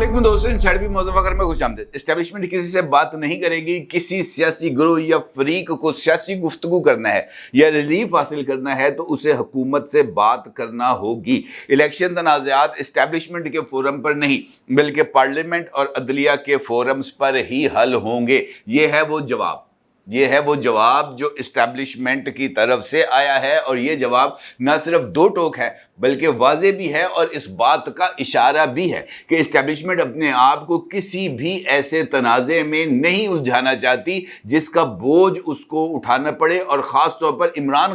वालेकुम दोस्तों, इनसाइड भी मौजूद वगैरह में खुश आमदीद। एस्टेब्लिशमेंट किसी से बात नहीं करेगी। किसी सियासी ग्रोह या फरीक को सियासी गुफ्तगू करना है या रिलीफ हासिल करना है तो उसे हुकूमत से बात करना होगी। इलेक्शन तनाज़ात एस्टेब्लिशमेंट के फोरम पर नहीं बल्कि पार्लियामेंट और अदलिया के फोरम्स पर ही हल होंगे। ये है वो जवाब जो इस्टेब्लिशमेंट की तरफ से आया है, और ये जवाब न सिर्फ दो टोक है बल्कि वाज़े भी है और इस बात का इशारा भी है कि इस्टेब्लिशमेंट अपने आप को किसी भी ऐसे तनाज़े में नहीं उलझाना चाहती जिसका बोझ उसको उठाना पड़े, और ख़ास तौर पर इमरान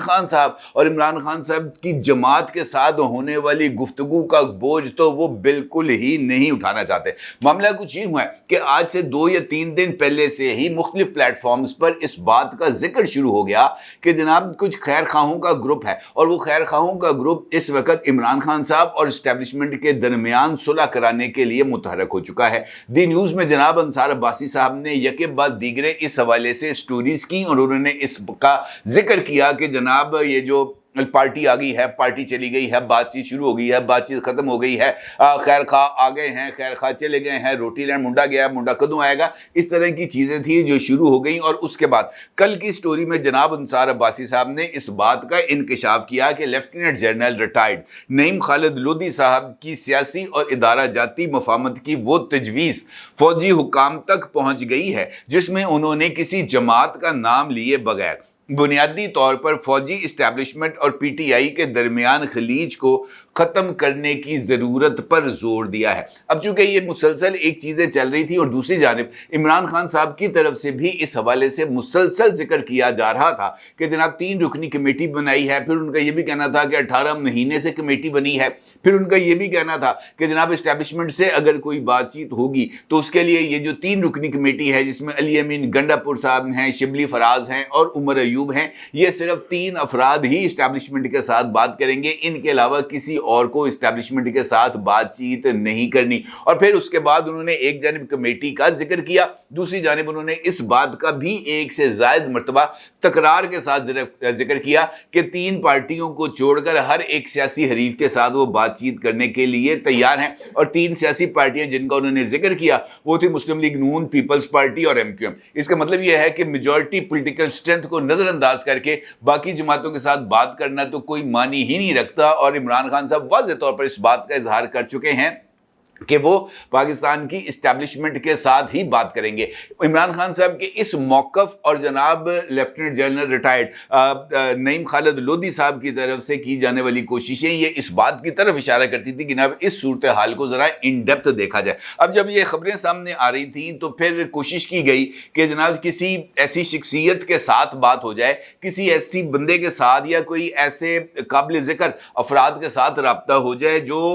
खान साहब की जमात के साथ होने वाली गुफ्तगू का बोझ तो वो बिल्कुल ही नहीं उठाना चाहते। मामला कुछ यूँ है कि आज से 2 या 3 दिन पहले से ही मुख्तलिफ प्लेटफॉर्म्स पर इस बात का जिक्र शुरू हो गया कि जनाब कुछ खैर खाहों का ग्रुप है, और वो खैर खाहों का ग्रुप इस वक्त इमरान खान साहब और एस्टेब्लिशमेंट के दरमियान सुलह कराने के लिए मुतहरक हो चुका है। दी न्यूज़ में जनाब अंसार अब्बासी साहब ने यके बाद दीगरे इस हवाले से स्टोरीज की, और उन्होंने इसका जिक्र किया कि जनाब ये जो पार्टी आ गई है, पार्टी चली गई है, बातचीत शुरू हो गई है, बातचीत खत्म हो गई है, खैर खा आ गए हैं, खैर खा चले गए हैं, रोटी लैंड मुंडा गया, मुंडा कदों आएगा, इस तरह की चीज़ें थी जो शुरू हो गई। और उसके बाद कल की स्टोरी में जनाब अंसार अब्बासी साहब ने इस बात का इंकशाफ किया कि lieutenant general retired Naeem Khalid Lodhi साहब की सियासी और इदारा जाती मफाहमत की वो तजवीज़ फौजी हुकाम तक पहुँच गई है जिसमें उन्होंने किसी जमात का नाम लिए बगैर बुनियादी तौर पर फौजी इस्टेब्लिशमेंट और पीटीआई के दरमियान खलीज को ख़त्म करने की ज़रूरत पर जोर दिया है। अब चूंकि ये मुसलसल एक चीज़ें चल रही थी और दूसरी जानिब इमरान खान साहब की तरफ से भी इस हवाले से मुसलसल जिक्र किया जा रहा था कि जनाब 3 रुकनी कमेटी बनाई है, फिर उनका ये भी कहना था कि 18 महीने से कमेटी बनी है, फिर उनका ये भी कहना था कि जनाब इस्टेब्लिशमेंट से अगर कोई बातचीत होगी तो उसके लिए ये जो 3 रुकनी कमेटी है जिसमें अली अमीन गंडापुर साहब हैं, शिबली फराज हैं और उमर अयूब हैं, ये सिर्फ 3 अफराद ही इस्टेब्लिशमेंट के साथ बात करेंगे, इनके अलावा किसी और को इस्टेब्लिशमेंट के साथ बातचीत नहीं करनी। और फिर उसके बाद उन्होंने एक जानिब कमेटी का जिक्र किया, दूसरी जानिब उन्होंने इस बात का भी एक से ज़ायद मरतबा तकरार के साथ जिक्र किया कि 3 पार्टियों को छोड़कर हर एक सियासी हरीफ के साथ वो बातचीत करने के लिए तैयार हैं, और 3 सियासी पार्टियां जिनका उन्होंने जिक्र किया वो थी मुस्लिम लीग नून, पीपल्स पार्टी और MQM। इसका मतलब यह है कि मेजॉरिटी पॉलिटिकल स्ट्रेंथ को नज़रअंदाज करके बाकी जमातों के साथ बात करना तो कोई मानी ही नहीं रखता, और इमरान खान साहब वाज़ेह तौर पर इस बात का इजहार कर चुके हैं कि वो पाकिस्तान की इस्टेब्लिशमेंट के साथ ही बात करेंगे। इमरान खान साहब के इस मौक़िफ़ और जनाब lieutenant general retired Naeem Khalid Lodhi साहब की तरफ से की जाने वाली कोशिशें ये इस बात की तरफ इशारा करती थी कि जनाब इस सूरत हाल को ज़रा इन डेप्थ देखा जाए। अब जब ये खबरें सामने आ रही थी तो फिर कोशिश की गई कि जनाब किसी ऐसी शख्सियत के साथ बात हो जाए, किसी ऐसी बंदे के साथ या कोई ऐसे काबिल ज़िक्र अफराद के साथ रब्ता हो जाए जो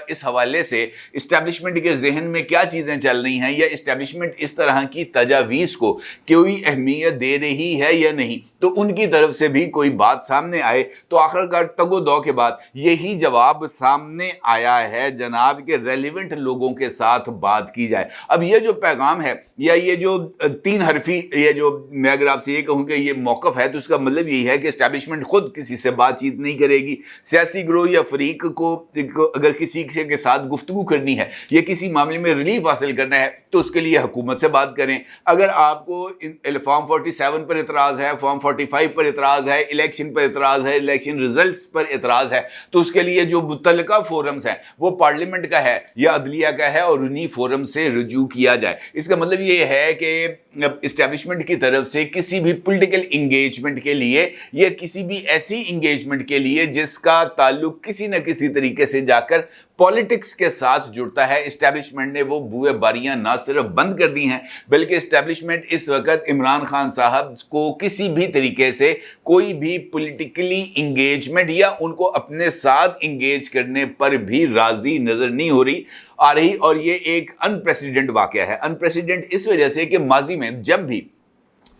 इस हवाले से इस्टेब्लिशमेंट के जहन में क्या चीज़ें चल रही हैं या इस्टेब्लिशमेंट इस तरह की तजावीज़ को कोई अहमियत दे रही है या नहीं, तो उनकी तरफ से भी कोई बात सामने आए। तो आखिरकार तगो दो के बाद यही जवाब सामने आया है जनाब के रेलिवेंट लोगों के साथ बात की जाए। अब ये जो पैगाम है या ये जो 3 हरफी, ये जो मैं अगर आपसे ये कहूँ कि ये मौक़िफ़ है तो उसका मतलब यही है कि इस्टेब्लिशमेंट खुद किसी से बातचीत नहीं करेगी। सियासी ग्रोह या फरीक को अगर किसी के साथ गुफ्तगू करनी है या किसी मामले में रिलीफ हासिल करना है तो उसके लिए हुकूमत से बात करें। अगर आपको फॉर्म 47 पर इतराज़ है, फॉर्म 45 पर इतराज़ है, इलेक्शन पर इतराज़ है, इलेक्शन रिजल्ट्स पर इतराज़ है, तो उसके लिए जो मुतल्लिका फोरम्स हैं वो पार्लियामेंट का है या अदलिया का है और उन्हीं फोरम से रुजू किया जाए। इसका मतलब ये है कि इस्टेब्लिशमेंट की तरफ से किसी भी पॉलिटिकल इंगेजमेंट के लिए या किसी भी ऐसी इंगेजमेंट के लिए जिसका ताल्लुक किसी न किसी तरीके से जाकर पॉलिटिक्स के साथ जुड़ता है, इस्टेब्लिशमेंट ने वो बुए बारियां ना सिर्फ बंद कर दी हैं बल्कि इस्टेब्लिशमेंट इस वक्त इमरान खान साहब को किसी भी तरीके से कोई भी पॉलिटिकली इंगेजमेंट या उनको अपने साथ इंगेज करने पर भी राजी नजर नहीं हो रही आ रही। और ये एक अनप्रेसिडेंट वाकया है। अनप्रेसिडेंट इस वजह से कि माजी में जब भी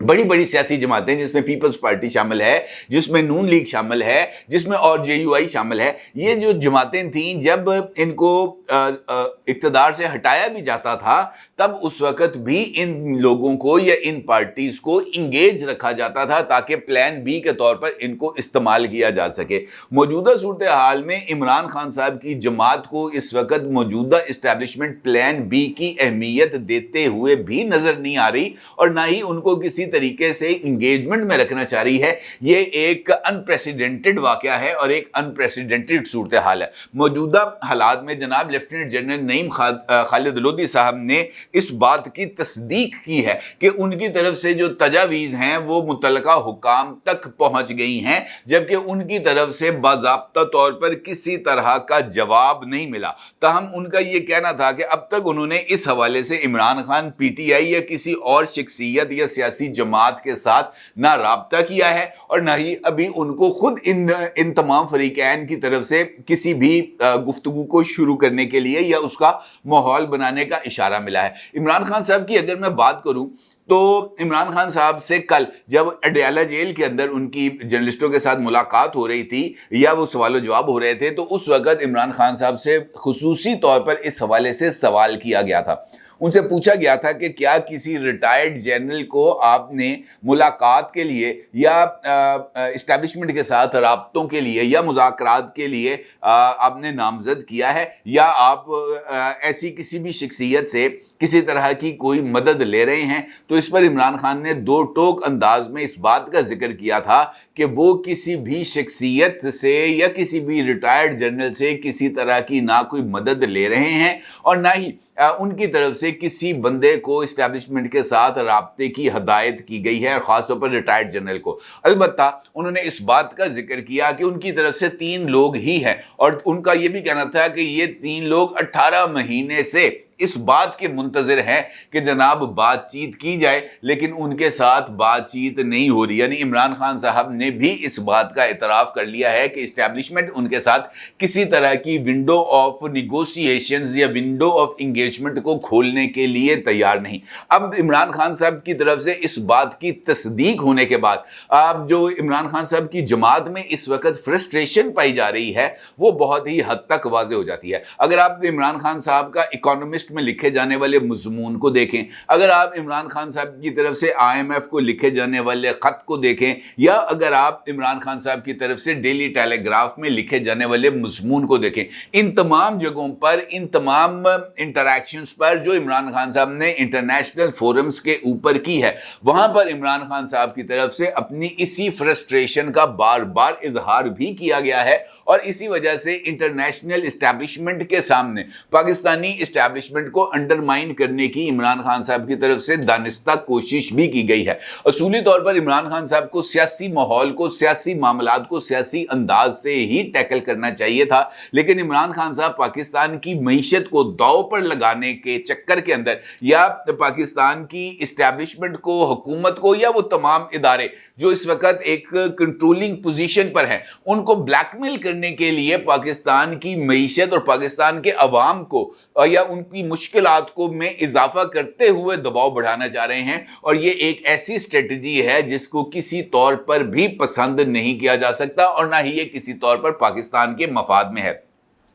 बड़ी बड़ी सियासी जमातें जिसमें पीपल्स पार्टी शामिल है, जिसमें नून लीग शामिल है, जिसमें और JUI शामिल है, ये जो जमातें थीं जब इनको इक़्तिदार से हटाया भी जाता था, तब उस वक्त भी इन लोगों को या इन पार्टीज को इंगेज रखा जाता था ताकि प्लान बी के तौर पर इनको इस्तेमाल किया जा सके। मौजूदा सूरत हाल में इमरान खान साहब की जमात को इस वक्त मौजूदा इस्टेब्लिशमेंट प्लान बी की अहमियत देते हुए भी नजर नहीं आ रही और ना ही उनको किसी तरीके से इंगेजमेंट में रखना चाह रही है। ये एक अनप्रेसिडेंटेड वाकया है और एक अनप्रेसिडेंटेड सूरत हाल है। मौजूदा हालात में जनाब लेफ्टिनेंट जनरल नईम खालिद लोधी साहब ने इस बात की तस्दीक की है कि उनकी तरफ से जो तजावीज़ हैं वो मुतल्लका हुकाम तक पहुंच गई हैं, जबकि उनकी तरफ से बाज़ाब्ता तौर पर किसी तरह का जवाब नहीं मिला। ताहम उनका ये कहना था कि अब तक उन्होंने इस हवाले से इमरान खान, पीटीआई या किसी और शख्सियत या सियासी जमात के साथ ना राब्ता किया है और ना ही अभी उनको खुद इन तमाम फरीकैन की तरफ से किसी भी गुफ्तगू को शुरू करने के लिए या उसका माहौल बनाने का इशारा मिला है। इमरान खान साहब की अगर मैं बात करूं तो इमरान खान साहब से कल जब अडयाला जेल के अंदर उनकी जर्नलिस्टों के साथ मुलाकात हो रही थी या वो सवाल जवाब हो रहे थे, तो उस वक्त इमरान खान साहब से खुसूसी तौर पर इस हवाले से सवाल किया गया था। उनसे पूछा गया था कि क्या किसी रिटायर्ड जनरल को आपने मुलाकात के लिए या इस्टेब्लिशमेंट के साथ राब्तों के लिए या मुज़ाकरात के लिए आपने नामजद किया है या आप ऐसी किसी भी शख्सियत से किसी तरह की कोई मदद ले रहे हैं। तो इस पर इमरान खान ने दो टोक अंदाज में इस बात का जिक्र किया था कि वो किसी भी शख्सियत से या किसी भी रिटायर्ड जनरल से किसी तरह की ना कोई मदद ले रहे हैं और ना ही उनकी तरफ से किसी बंदे को इस्टेब्लिशमेंट के साथ राब्ते की हदायत की गई है, खासतौर पर रिटायर्ड जनरल को। अलबत्ता उन्होंने इस बात का जिक्र किया कि उनकी तरफ से 3 लोग ही हैं और उनका ये भी कहना था कि ये 3 लोग 18 महीने से इस बात के मुंतज़िर हैं कि जनाब बातचीत की जाए, लेकिन उनके साथ बातचीत नहीं हो रही। यानी इमरान खान साहब ने भी इस बात का इतराफ़ कर लिया है कि इस्टेब्लिशमेंट उनके साथ किसी तरह की विंडो ऑफ निगोशिएशंस या विंडो ऑफ इंगेजमेंट को खोलने के लिए तैयार नहीं। अब इमरान खान साहब की तरफ से इस बात की तस्दीक होने के बाद अब जो इमरान खान साहब की जमात में इस वक्त फ्रस्ट्रेशन पाई जा रही है वो बहुत ही हद तक वाज़ेह हो जाती है। अगर आप इमरान खान साहब का इकोनॉमिस्ट में लिखे जाने वाले मज़मून को देखें, अगर आप इमरान खान साहब की तरफ से IMF को लिखे जाने वाले ख़त को देखें या अगर आप इमरान खान साहब की तरफ से डेली टेलीग्राफ में लिखे जाने वाले मज़मून को देखें, इन तमाम जगहों पर, इन तमाम इंटरैक्शंस पर जो इमरान खान साहब ने इंटरनेशनल फोरम्स के ऊपर की है, वहां पर इमरान खान साहब की तरफ से अपनी इसी फ्रस्ट्रेशन का बार बार इजहार भी किया गया है और इसी वजह से इंटरनेशनल इस्टेब्लिशमेंट के सामने पाकिस्तानी इस्टेब्लिशमेंट को अंडरमाइन करने की इमरान खान साहब की तरफ से दानिस्ता कोशिश भी की गई है। असूली तौर पर इमरान खान साहब को सियासी माहौल को, सियासी मामलात को सियासी अंदाज से ही टैकल करना चाहिए था, लेकिन इमरान खान साहब पाकिस्तान की मईशत को दांव पर लगाने के चक्कर के अंदर या पाकिस्तान की इस्टेब्लिशमेंट को, हुकूमत को या वो तमाम इदारे जो इस वक्त एक कंट्रोलिंग पोजीशन पर हैं, उनको ब्लैकमेल करने के लिए पाकिस्तान की मईशत और पाकिस्तान के अवाम को या उनकी मुश्किलात को में इजाफा करते हुए दबाव बढ़ाना चाह रहे हैं। और ये एक ऐसी स्ट्रेटजी है जिसको किसी तौर पर भी पसंद नहीं किया जा सकता और ना ही ये किसी तौर पर पाकिस्तान के मफाद में है।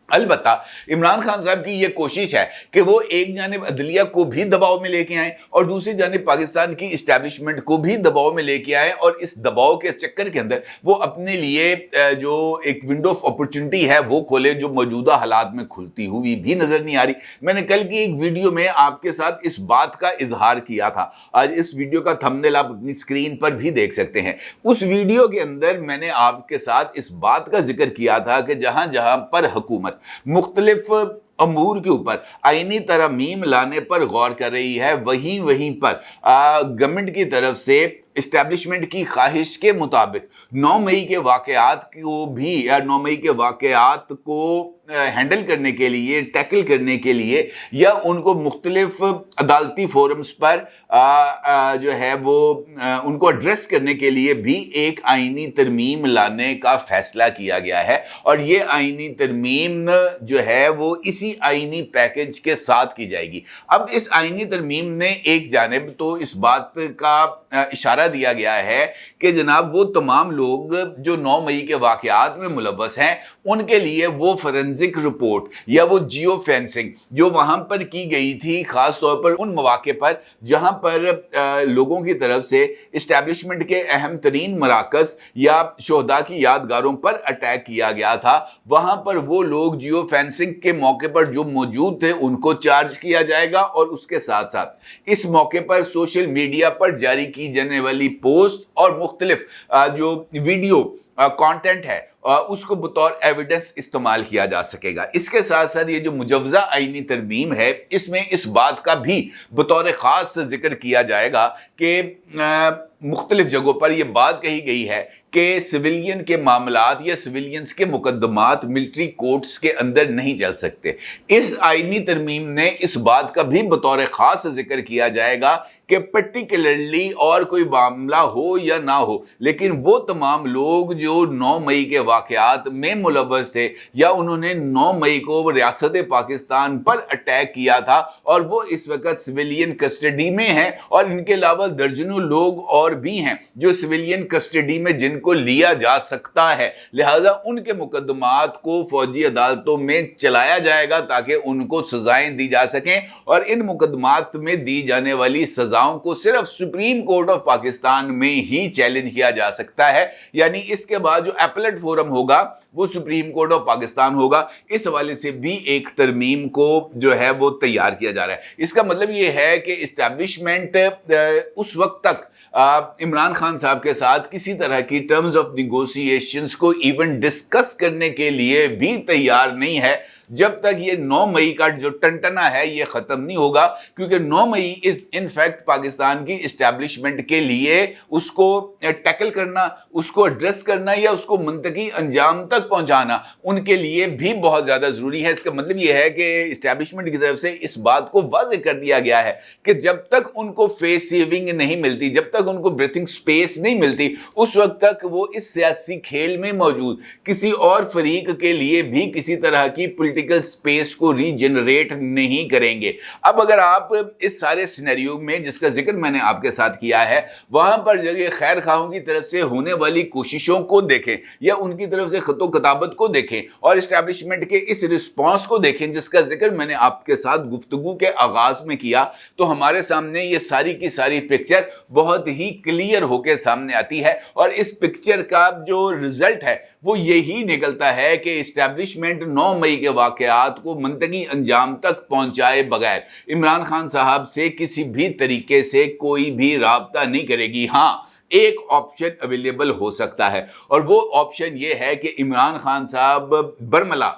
अलबत्ता इमरान खान साहब की यह कोशिश है कि वो एक जानिब अदलिया को भी दबाव में लेके आए और दूसरी जानिब पाकिस्तान की इस्टेब्लिशमेंट को भी दबाव में लेके आए और इस दबाव के चक्कर के अंदर वो अपने लिए जो एक विंडो ऑफ अपॉर्चुनिटी है वो खोले, जो मौजूदा हालात में खुलती हुई भी नजर नहीं आ रही। मैंने कल की एक वीडियो में आपके साथ इस बात का इजहार किया था, आज इस वीडियो का थंबनेल आप अपनी स्क्रीन पर भी देख सकते हैं। उस वीडियो के अंदर मैंने आपके साथ इस बात का जिक्र किया था कि जहां जहां पर हुकूमत मुख्तलिफ अमूर के ऊपर आईनी तरमीम लाने पर गौर कर रही है, वहीं वहीं पर गवर्नमेंट की तरफ से इस्टेब्लिशमेंट की ख्वाहिश के मुताबिक 9 मई के वाक़यात को भी या 9 मई के वाक़यात को हैंडल करने के लिए, टैकल करने के लिए या उनको मुख्तलिफ अदालती फोरम्स पर जो है वो उनको एड्रेस करने के लिए भी एक आईनी तरमीम लाने का फैसला किया गया है। और ये आईनी तरमीम जो है वो इसी आईनी पैकेज के साथ की जाएगी। अब इस आईनी तरमीम में एक जानिब तो इस बात का इशारा दिया गया है कि जनाब वो तमाम लोग जो 9 मई के वाक़यात में मुलव्वस हैं उनके लिए वो फोरेंसिक फॉरेंसिक रिपोर्ट या वो जियो फेंसिंग जो वहां पर की गई थी, खास तौर पर उन मौके पर जहां पर लोगों की तरफ से इस्टेब्लिशमेंट के अहम तरीन मराकज या शोहदा की यादगारों पर अटैक किया गया था, वहां पर वो लोग जियो फेंसिंग के मौके पर जो मौजूद थे उनको चार्ज किया जाएगा, और उसके साथ साथ इस मौके पर सोशल मीडिया पर जारी की जाने वाली पोस्ट और मुख्तलिफ जो वीडियो कंटेंट है उसको बतौर एविडेंस इस्तेमाल किया जा सकेगा। इसके साथ साथ ये जो मुजवजा आईनी तरमीम है, इसमें इस बात का भी बतौर ख़ास जिक्र किया जाएगा कि मुख्तलिफ जगहों पर यह बात कही गई है कि सिविलियन के मामलात या सिविलियंस के मुकदमात मिलिट्री कोर्ट्स के अंदर नहीं चल सकते। इस आईनी तरमीम में इस बात का भी बतौर ख़ास जिक्र किया जाएगा कि पर्टिकुलरली और कोई मामला हो या ना हो, लेकिन वो तमाम लोग जो 9 मई के वाक़यात में मुलव्वस थे या उन्होंने 9 मई को रियासत पाकिस्तान पर अटैक किया था और वो इस वक्त सिविलियन कस्टडी में हैं, और इनके अलावा दर्जनों लोग और भी हैं जो सिविलियन कस्टडी में जिनको लिया जा सकता है, लिहाजा उनके मुकदमात को फौजी अदालतों में चलाया जाएगा ताकि उनको सजाएं दी जा सकें, और इन मुकदमात में दी जाने वाली सजा को सिर्फ सुप्रीम कोर्ट ऑफ पाकिस्तान में ही चैलेंज किया जा सकता है। यानी इसके बाद जो अपीलेट फोरम होगा वो सुप्रीम कोर्ट ऑफ पाकिस्तान होगा। इस हवाले से भी एक तरमीम को जो है वो तैयार किया जा रहा है। इसका मतलब ये है कि इस्टेब्लिशमेंट उस वक्त तक इमरान खान साहब के साथ किसी तरह की टर्म्स ऑफ निगोशिएशंस को इवन डिस्कस करने के लिए भी तैयार नहीं है जब तक ये 9 मई का जो टंटना है ये ख़त्म नहीं होगा, क्योंकि 9 मई इनफैक्ट पाकिस्तान की इस्टेब्लिशमेंट के लिए उसको टैकल करना, उसको एड्रेस करना या उसको मुंतकी अंजाम तक पहुंचाना उनके लिए भी बहुत ज़्यादा ज़रूरी है। इसका मतलब ये है कि इस्टेब्लिशमेंट की तरफ से इस बात को वाज़ेह कर दिया गया है कि जब तक उनको फेस सेविंग नहीं मिलती, जब तक उनको ब्रीथिंग स्पेस नहीं मिलती, उस वक्त तक वो इस सियासी खेल में मौजूद किसी और फरीक के लिए भी किसी तरह की पॉलिटिकल स्पेस को रीजनरेट नहीं करेंगे। अब अगर आप इस सारे सिनेरियो में जिसका जिक्र मैंने आपके साथ किया है वहां पर जगह खैर खाहों की तरफ से होने वाली कोशिशों को देखें या उनकी तरफ से खतो किताबत को देखें और इस्टेब्लिशमेंट के इस रिस्पॉन्स को देखें जिसका जिक्र मैंने आपके साथ गुफ्तगू के आगाज में किया, तो हमारे सामने ये सारी की सारी पिक्चर बहुत ही क्लियर होकर सामने आती है। और इस पिक्चर का जो रिजल्ट है वो यही निकलता है कि इस्टेब्लिशमेंट 9 मई के वाक़यात को मुंतकी अंजाम तक पहुंचाए बगैर इमरान खान साहब से किसी भी तरीके से कोई भी राब्ता नहीं करेगी। हाँ, एक ऑप्शन अवेलेबल हो सकता है और वो ऑप्शन ये है कि इमरान खान साहब बरमला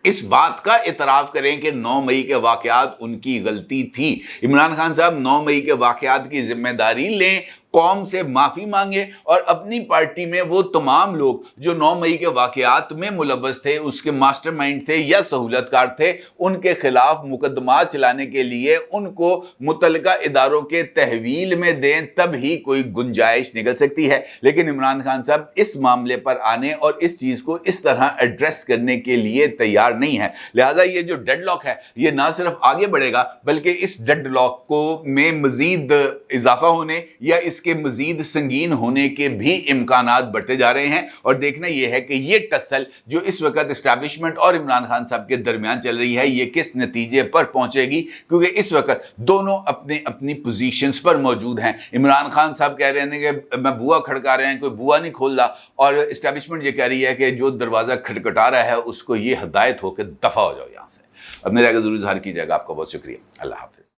इस बात का इतराफ़ करें कि 9 मई के वाक़यात उनकी गलती थी। इमरान खान साहब 9 मई के वाक़यात की जिम्मेदारी लें, कौम से माफ़ी मांगे और अपनी पार्टी में वो तमाम लोग जो 9 मई के वाक़यात में मुलव्वस थे, उसके मास्टरमाइंड थे या सहूलतकार थे, उनके खिलाफ मुकदमा चलाने के लिए उनको मुतल्लिका इदारों के तहवील में दें, तब ही कोई गुंजाइश निकल सकती है। लेकिन इमरान खान साहब इस मामले पर आने और इस चीज़ को इस तरह एड्रेस करने के लिए तैयार नहीं है। लिहाजा ये जो डेडलॉक है ये ना सिर्फ आगे बढ़ेगा बल्कि इस डेडलॉक को में मज़ीद इजाफा होने या इसके मजीद संगीन होने के भी इम्कानात बढ़ते जा रहे हैं। और देखना यह है कि ये टसल जो इस वक्त इस्टेब्लिशमेंट और इमरान खान साहब के दरमियान चल रही है ये किस नतीजे पर पहुंचेगी, क्योंकि इस वक्त दोनों अपने अपनी पोजीशंस पर मौजूद हैं। इमरान खान साहब कह रहे हैं कि मैं बुआ खड़का रहे हैं, कोई बुआ नहीं खोल रहा, और इस्टेब्लिशमेंट ये कह रही है कि जो दरवाज़ा खटखटा रहा है उसको ये हदायत हो कि दफ़ा हो जाओ यहाँ से। अपने राय का जरूर इज़हार कीजिएगा। आपका बहुत शुक्रिया। अल्लाह हाफ़िज़।